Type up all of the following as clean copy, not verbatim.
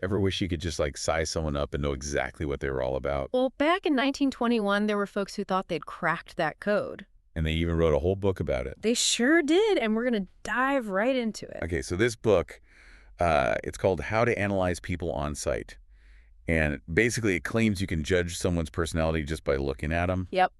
Ever wish you could just like size someone up and know exactly what they were all about? Well, back in 1921, there were folks who thought they'd cracked that code. And they even wrote a whole book about it. They sure did, and we're going to dive right into it. Okay, so this book, it's called How to Analyze People on Sight. And basically it claims you can judge someone's personality just by looking at them. Yep.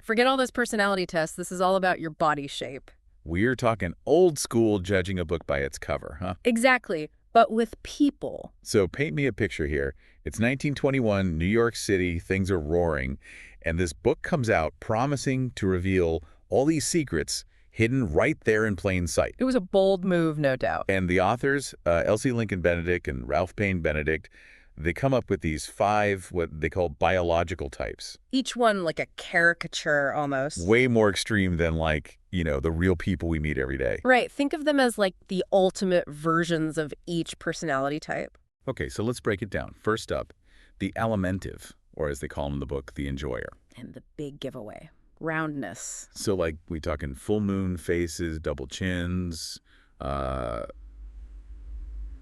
Forget all those personality tests. This is all about your body shape. We're talking old school judging a book by its cover, huh? Exactly, but with people. So paint me a picture here. It's 1921, New York City, things are roaring, and this book comes out promising to reveal all these secrets hidden right there in plain sight. It was a bold move, no doubt. And the authors, Elsie Lincoln Benedict and Ralph Payne Benedict, they come up with these 5 what they call biological types. Each one like a caricature almost. Way more extreme than like, the real people we meet every day. Right. Think of them as like the ultimate versions of each personality type. Okay, so let's break it down. First up, the alimentive, or as they call them in the book, the enjoyer. And the big giveaway, roundness. So like we talking full moon faces, double chins,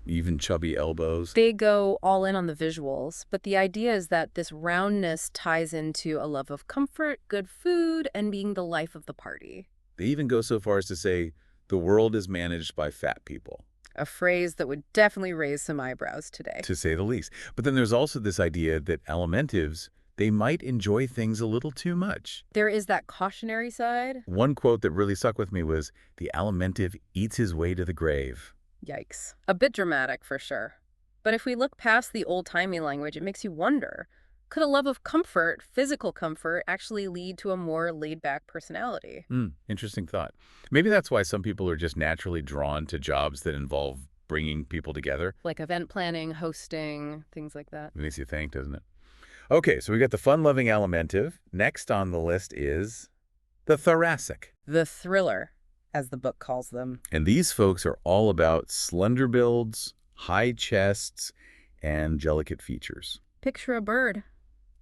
even chubby elbows. They go all in on the visuals, but the idea is that this roundness ties into a love of comfort, good food, and being the life of the party. They even go so far as to say the world is managed by fat people. A phrase that would definitely raise some eyebrows today. To say the least. But then there's also this idea that alimentives, they might enjoy things a little too much. There is that cautionary side. One quote that really stuck with me was, "The alimentive eats his way to the grave." Yikes. A bit dramatic for sure. But if we look past the old-timey language, it makes you wonder, could a love of comfort, physical comfort, actually lead to a more laid-back personality? Interesting thought. Maybe that's why some people are just naturally drawn to jobs that involve bringing people together. Like event planning, hosting, things like that. It makes you think, doesn't it? Okay, so we got the fun-loving alimentive. Next on the list is the thoracic. The thriller, as the book calls them. And these folks are all about slender builds, high chests, and delicate features. Picture a bird.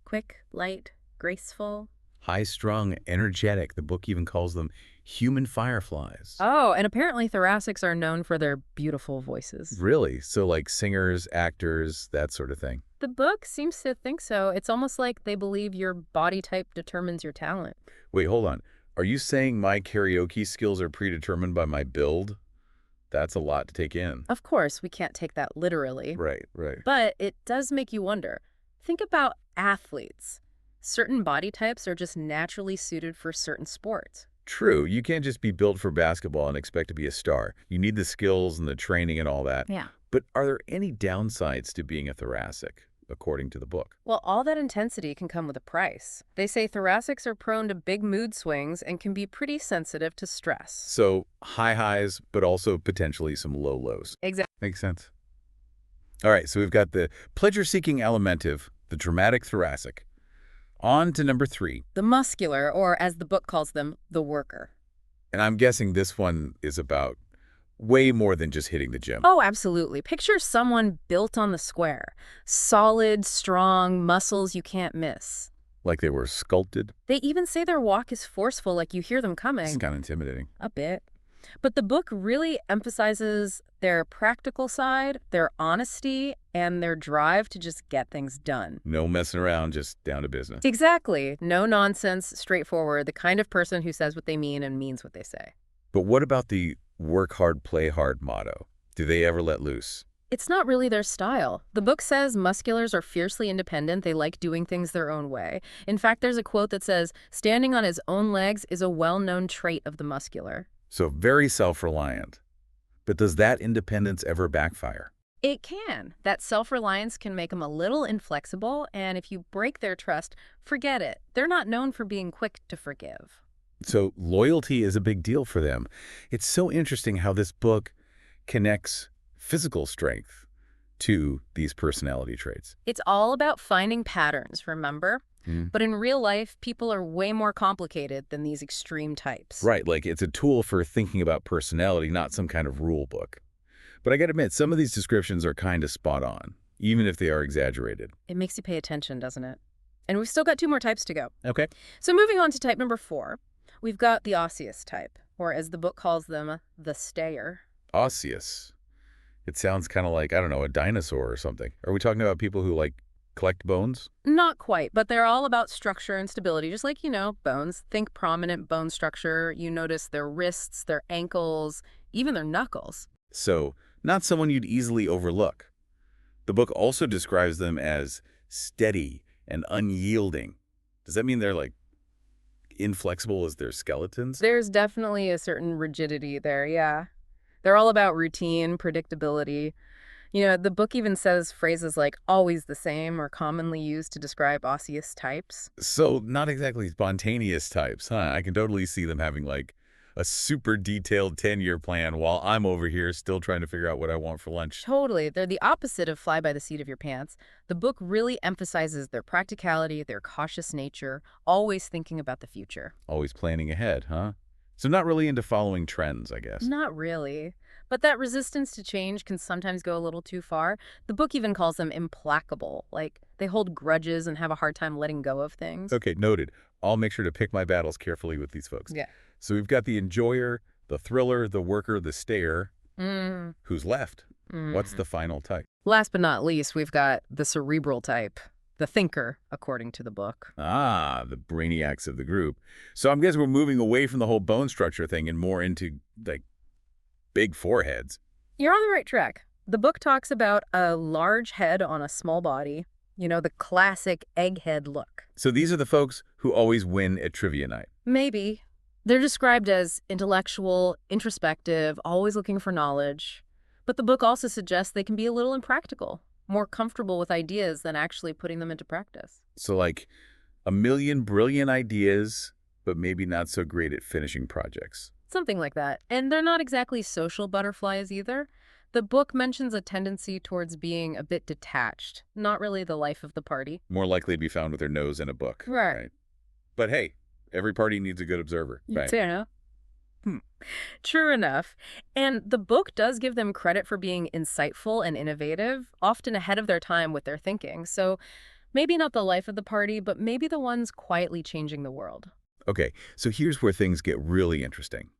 Quick, light, graceful. High-strung, energetic. The book even calls them human fireflies. Oh, and apparently thoracics are known for their beautiful voices. Really? So like singers, actors, that sort of thing. The book seems to think so. It's almost like they believe your body type determines your talent. Wait, hold on. Are you saying my karaoke skills are predetermined by my build? That's a lot to take in. Of course, we can't take that literally. Right, right. But it does make you wonder. Think about athletes. Certain body types are just naturally suited for certain sports. True. You can't just be built for basketball and expect to be a star. You need the skills and the training and all that. Yeah. But are there any downsides to being a thoracic, according to the book? Well, all that intensity can come with a price. They say thoracics are prone to big mood swings and can be pretty sensitive to stress. So high highs, but also potentially some low lows. Exactly. Makes sense. All right, so we've got the pleasure-seeking alimentive, the dramatic thoracic. On to number 3. The muscular, or as the book calls them, the worker. And I'm guessing this one is about way more than just hitting the gym. Oh, absolutely. Picture someone built on the square. Solid, strong, muscles you can't miss. Like they were sculpted. They even say their walk is forceful, like you hear them It's coming. kind of intimidating. A bit. But the book really emphasizes their practical side, their honesty, and their drive to just get things done. No messing around, just down to business. Exactly. No nonsense, straightforward, the kind of person who says what they mean and means what they say. But what about the work hard, play hard motto? Do they ever let loose? It's not really their style. The book says musculars are fiercely independent. They like doing things their own way. In fact, there's a quote that says, standing on his own legs is a well-known trait of the muscular. So very self-reliant. But does that independence ever backfire? It can. That self-reliance can make them a little inflexible, and if you break their trust, forget it. They're not known for being quick to forgive. So loyalty is a big deal for them. It's so interesting how this book connects physical strength to these personality traits. It's all about finding patterns, remember? Mm. But in real life, people are way more complicated than these extreme types. Right, like it's a tool for thinking about personality, not some kind of rule book. But I gotta admit, some of these descriptions are kind of spot on, even if they are exaggerated. It makes you pay attention, doesn't it? And we've still got 2 more types to go. Okay. So moving on to type number 4, we've got the osseous type, or as the book calls them, the stayer. Osseous. It sounds kind of like, I don't know, a dinosaur or something. Are we talking about people who, like, collect bones? Not quite, but they're all about structure and stability, just like, bones. Think prominent bone structure. You notice their wrists, their ankles, even their knuckles. So, not someone you'd easily overlook. The book also describes them as steady and unyielding. Does that mean they're, like, inflexible as their skeletons? There's definitely a certain rigidity there, yeah. They're all about routine, predictability. The book even says phrases like always the same are commonly used to describe osseous types. So, not exactly spontaneous types, huh? I can totally see them having, like, a super detailed 10-year plan while I'm over here still trying to figure out what I want for lunch. Totally. They're the opposite of fly by the seat of your pants. The book really emphasizes their practicality, their cautious nature, always thinking about the future. Always planning ahead, huh? So not really into following trends, I guess. Not really. But that resistance to change can sometimes go a little too far. The book even calls them implacable, like they hold grudges and have a hard time letting go of things. Okay, noted. I'll make sure to pick my battles carefully with these folks. Yeah. So we've got the enjoyer, the thriller, the worker, the stayer. Mm. Who's left? What's Mm. the final type? Last but not least, we've got the cerebral type, the thinker, according to the book. Ah, the brainiacs of the group. So I'm guessing we're moving away from the whole bone structure thing and more into, like, big foreheads. You're on the right track. The book talks about a large head on a small body, the classic egghead look. So these are the folks who always win at trivia night. Maybe. They're described as intellectual, introspective, always looking for knowledge. But the book also suggests they can be a little impractical, more comfortable with ideas than actually putting them into practice. So, like, a million brilliant ideas, but maybe not so great at finishing projects. Something like that. And they're not exactly social butterflies either. The book mentions a tendency towards being a bit detached, not really the life of the party. More likely to be found with their nose in a book. Right. But hey, every party needs a good observer. Right. Fair enough. True enough. And the book does give them credit for being insightful and innovative, often ahead of their time with their thinking. So maybe not the life of the party, but maybe the ones quietly changing the world. Okay, so here's where things get really interesting.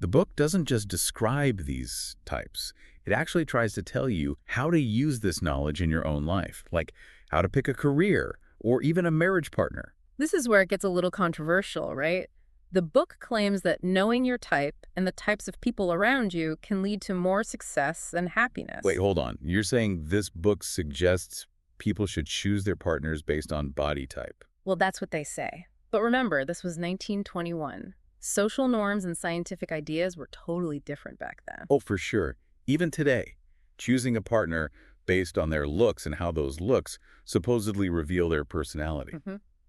The book doesn't just describe these types. It actually tries to tell you how to use this knowledge in your own life, like how to pick a career or even a marriage partner. This is where it gets a little controversial, right? The book claims that knowing your type and the types of people around you can lead to more success and happiness. Wait, hold on. You're saying this book suggests people should choose their partners based on body type? Well, that's what they say. But remember, this was 1921. Social norms and scientific ideas were totally different back then. Oh, for sure. Even today, choosing a partner based on their looks and how those looks supposedly reveal their personality.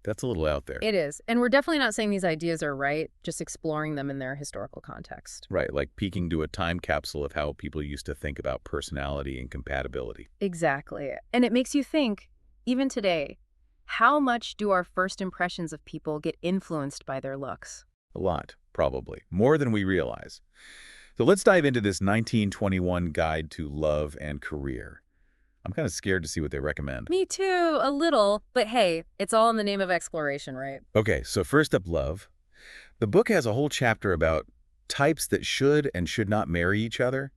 That's a little out there. It is. And we're definitely not saying these ideas are right, just exploring them in their historical context. Right, like peeking to a time capsule of how people used to think about personality and compatibility. Exactly. And it makes you think, even today, how much do our first impressions of people get influenced by their looks? A lot, probably. More than we realize. So let's dive into this 1921 Guide to Love and Career. I'm kind of scared to see what they recommend. Me too, a little. But hey, it's all in the name of exploration, right? Okay, so first up, love. The book has a whole chapter about types that should and should not marry each other.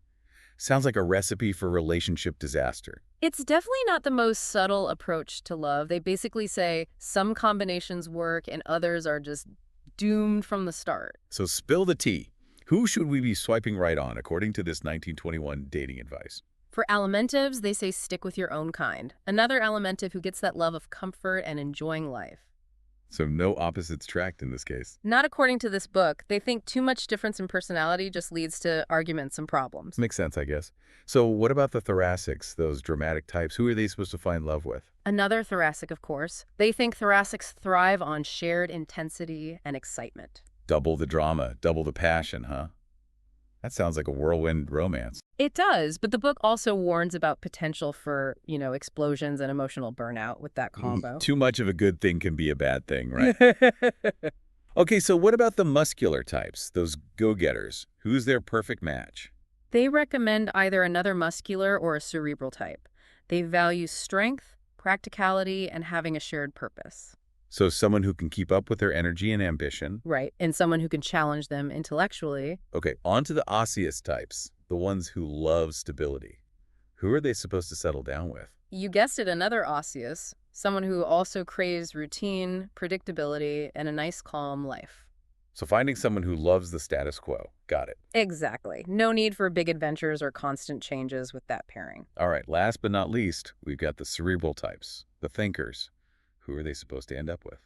Sounds like a recipe for relationship disaster. It's definitely not the most subtle approach to love. They basically say some combinations work and others are just doomed from the start. So spill the tea. Who should we be swiping right on, according to this 1921 dating advice? For alimentives, they say stick with your own kind. Another alimentive who gets that love of comfort and enjoying life. So no opposites tracked in this case. Not according to this book. They think too much difference in personality just leads to arguments and problems. Makes sense, I guess. So what about the thoracics, those dramatic types? Who are they supposed to find love with? Another thoracic, of course. They think thoracics thrive on shared intensity and excitement. Double the drama, double the passion, huh? That sounds like a whirlwind romance. It does, but the book also warns about potential for, explosions and emotional burnout with that combo. Too much of a good thing can be a bad thing, right? Okay, so what about the muscular types, those go-getters? Who's their perfect match? They recommend either another muscular or a cerebral type. They value strength, practicality, and having a shared purpose. So someone who can keep up with their energy and ambition. Right, and someone who can challenge them intellectually. Okay, on to the osseous types, the ones who love stability. Who are they supposed to settle down with? You guessed it, another Osseous, someone who also craves routine, predictability, and a nice, calm life. So finding someone who loves the status quo. Got it. Exactly. No need for big adventures or constant changes with that pairing. All right, last but not least, we've got the cerebral types, the thinkers. Who are they supposed to end up with?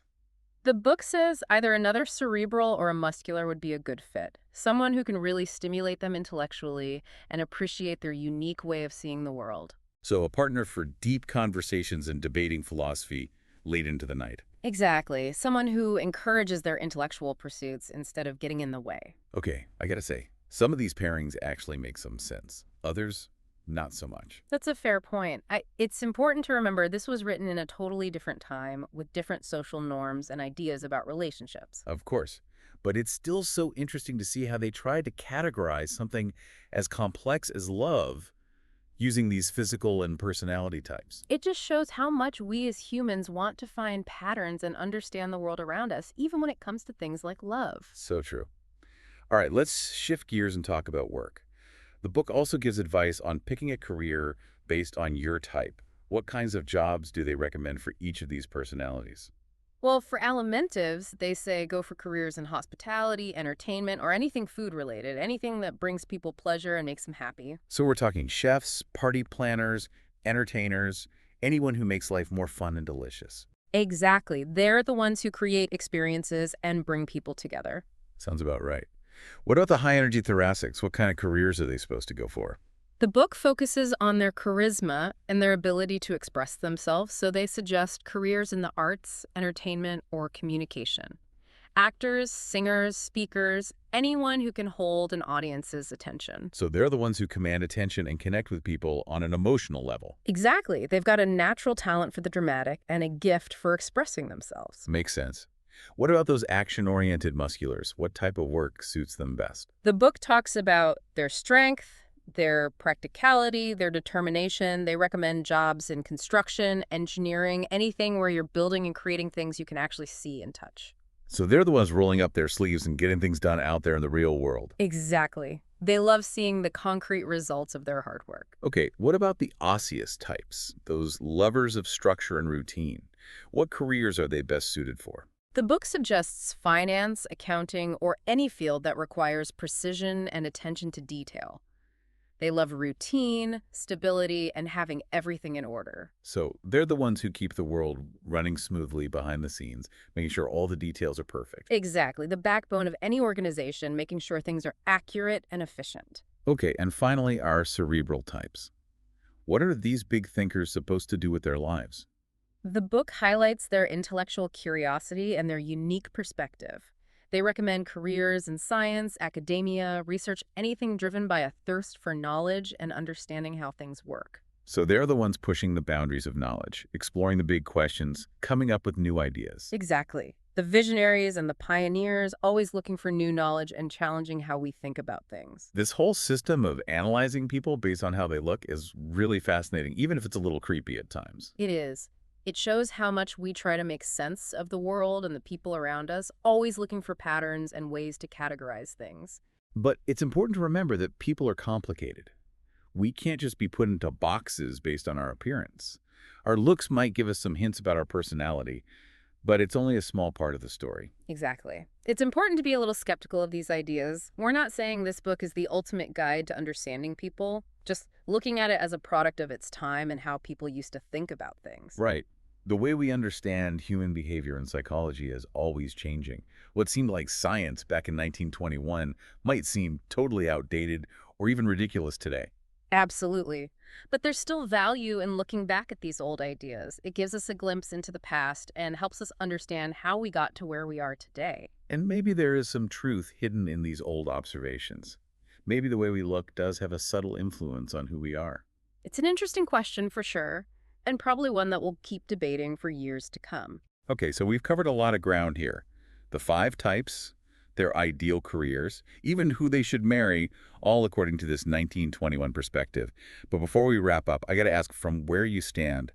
The book says either another cerebral or a muscular would be a good fit. Someone who can really stimulate them intellectually and appreciate their unique way of seeing the world. So a partner for deep conversations and debating philosophy late into the night. Exactly. Someone who encourages their intellectual pursuits instead of getting in the way. Okay, I gotta say, some of these pairings actually make some sense. Others, not so much. That's a fair point. It's important to remember this was written in a totally different time with different social norms and ideas about relationships. Of course. But it's still so interesting to see how they tried to categorize something as complex as love using these physical and personality types. It just shows how much we as humans want to find patterns and understand the world around us, even when it comes to things like love. So true. All right, let's shift gears and talk about work. The book also gives advice on picking a career based on your type. What kinds of jobs do they recommend for each of these personalities? Well, for alimentives, they say go for careers in hospitality, entertainment, or anything food related, anything that brings people pleasure and makes them happy. So we're talking chefs, party planners, entertainers, anyone who makes life more fun and delicious. Exactly. They're the ones who create experiences and bring people together. Sounds about right. What about the high-energy thoracics? What kind of careers are they supposed to go for? The book focuses on their charisma and their ability to express themselves, so they suggest careers in the arts, entertainment, or communication. Actors, singers, speakers, anyone who can hold an audience's attention. So they're the ones who command attention and connect with people on an emotional level. Exactly. They've got a natural talent for the dramatic and a gift for expressing themselves. Makes sense. What about those action-oriented musculars? What type of work suits them best? The book talks about their strength, their practicality, their determination. They recommend jobs in construction, engineering, anything where you're building and creating things you can actually see and touch. So they're the ones rolling up their sleeves and getting things done out there in the real world. Exactly. They love seeing the concrete results of their hard work. Okay, what about the osseous types, those lovers of structure and routine? What careers are they best suited for? The book suggests finance, accounting, or any field that requires precision and attention to detail. They love routine, stability, and having everything in order. So they're the ones who keep the world running smoothly behind the scenes, making sure all the details are perfect. Exactly. The backbone of any organization, making sure things are accurate and efficient. Okay, and finally, our cerebral types. What are these big thinkers supposed to do with their lives? The book highlights their intellectual curiosity and their unique perspective. They recommend careers in science, academia, research, anything driven by a thirst for knowledge and understanding how things work. So they're the ones pushing the boundaries of knowledge, exploring the big questions, coming up with new ideas. Exactly. The visionaries and the pioneers, always looking for new knowledge and challenging how we think about things. This whole system of analyzing people based on how they look is really fascinating, even if it's a little creepy at times. It is. It shows how much we try to make sense of the world and the people around us, always looking for patterns and ways to categorize things. But it's important to remember that people are complicated. We can't just be put into boxes based on our appearance. Our looks might give us some hints about our personality, but it's only a small part of the story. Exactly. It's important to be a little skeptical of these ideas. We're not saying this book is the ultimate guide to understanding people, just looking at it as a product of its time and how people used to think about things. Right. The way we understand human behavior and psychology is always changing. What seemed like science back in 1921 might seem totally outdated or even ridiculous today. Absolutely. But there's still value in looking back at these old ideas. It gives us a glimpse into the past and helps us understand how we got to where we are today. And maybe there is some truth hidden in these old observations. Maybe the way we look does have a subtle influence on who we are. It's an interesting question for sure, and probably one that we'll keep debating for years to come. Okay, so we've covered a lot of ground here. The 5 types, their ideal careers, even who they should marry, all according to this 1921 perspective. But before we wrap up, I got to ask, from where you stand,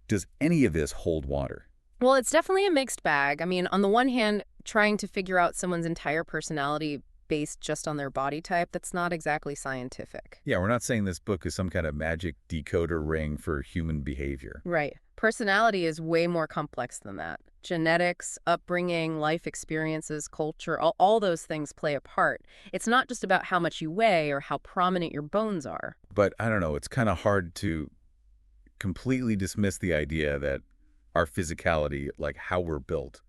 does any of this hold water? Well, it's definitely a mixed bag. I mean, on the one hand, trying to figure out someone's entire personality based just on their body type, that's not exactly scientific. Yeah, we're not saying this book is some kind of magic decoder ring for human behavior. Right. Personality is way more complex than that. Genetics, upbringing, life experiences, culture, all those things play a part. It's not just about how much you weigh or how prominent your bones are. But I don't know, it's kind of hard to completely dismiss the idea that our physicality, like how we're built,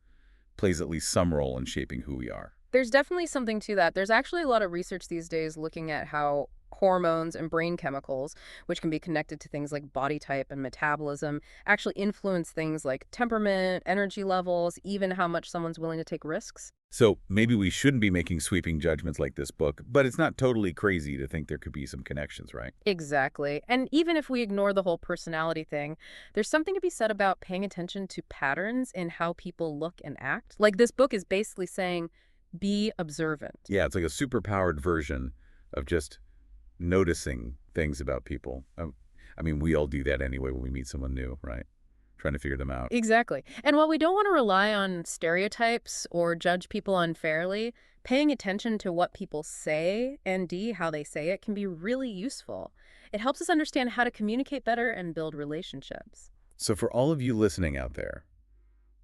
plays at least some role in shaping who we are. There's definitely something to that. There's actually a lot of research these days looking at how hormones and brain chemicals, which can be connected to things like body type and metabolism, actually influence things like temperament, energy levels, even how much someone's willing to take risks. So maybe we shouldn't be making sweeping judgments like this book, but it's not totally crazy to think there could be some connections, right? Exactly. And even if we ignore the whole personality thing, there's something to be said about paying attention to patterns in how people look and act. Like this book is basically saying, be observant. Yeah, it's like a superpowered version of just noticing things about people. I mean, we all do that anyway when we meet someone new, right? Trying to figure them out. Exactly. And while we don't want to rely on stereotypes or judge people unfairly, paying attention to what people say and how they say it can be really useful. It helps us understand how to communicate better and build relationships. So for all of you listening out there,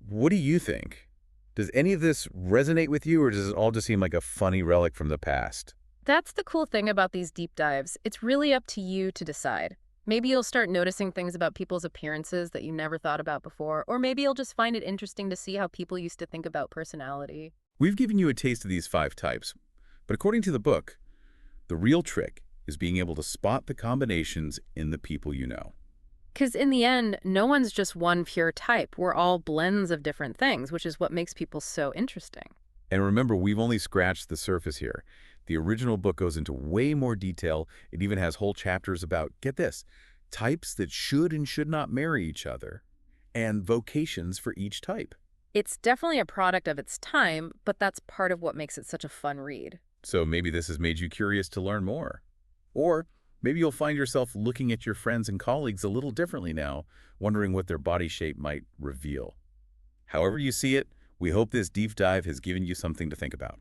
what do you think? Does any of this resonate with you, or does it all just seem like a funny relic from the past? That's the cool thing about these deep dives. It's really up to you to decide. Maybe you'll start noticing things about people's appearances that you never thought about before, or maybe you'll just find it interesting to see how people used to think about personality. We've given you a taste of these 5 types, but according to the book, the real trick is being able to spot the combinations in the people you know. Because in the end, no one's just one pure type. We're all blends of different things, which is what makes people so interesting. And remember, we've only scratched the surface here. The original book goes into way more detail. It even has whole chapters about, get this, types that should and should not marry each other, and vocations for each type. It's definitely a product of its time, but that's part of what makes it such a fun read. So maybe this has made you curious to learn more. Or maybe you'll find yourself looking at your friends and colleagues a little differently now, wondering what their body shape might reveal. However you see it, we hope this deep dive has given you something to think about.